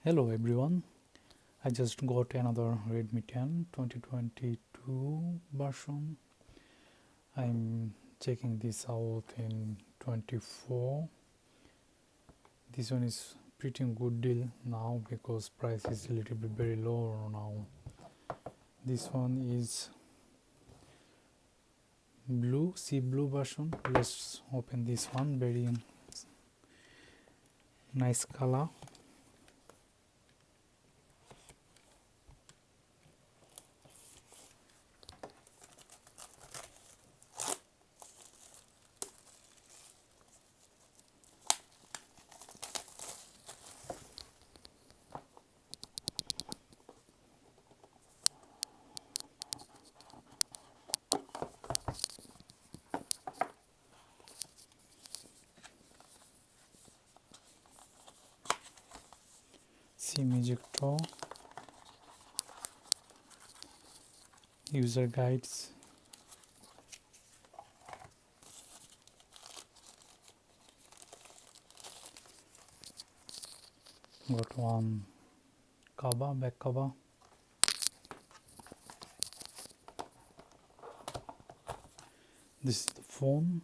Hello everyone, I just got another Redmi 10 2022 version. I'm checking this out in 24. This one is pretty good deal now because price is a little bit very low now. This one is sea blue version. Let's open this one. Very nice color. SIM ejector, user guides, got one cover, back cover, this is the phone.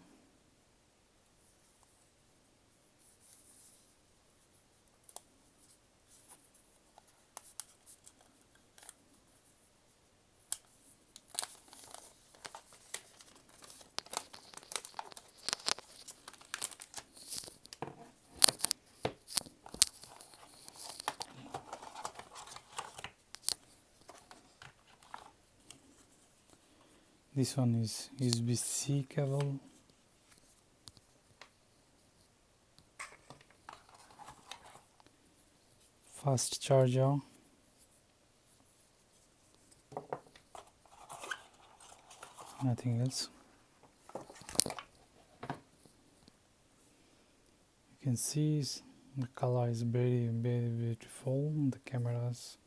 This one is USB-C cable, fast charger, nothing else. You can see the color is very beautiful. The cameras,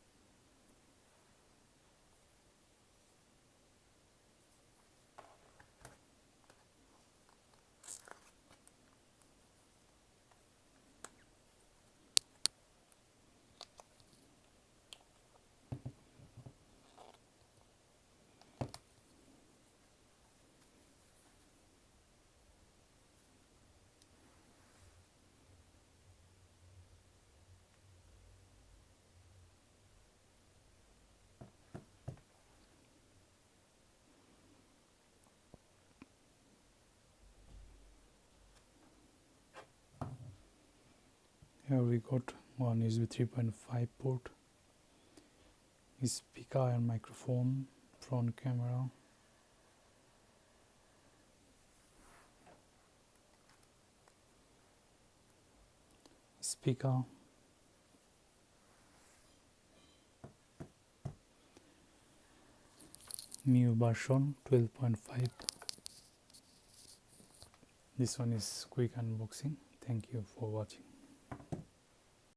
here we got one USB 3.5 port, speaker and microphone, front camera, speaker, new version 12.5. This one is quick unboxing. Thank you for watching.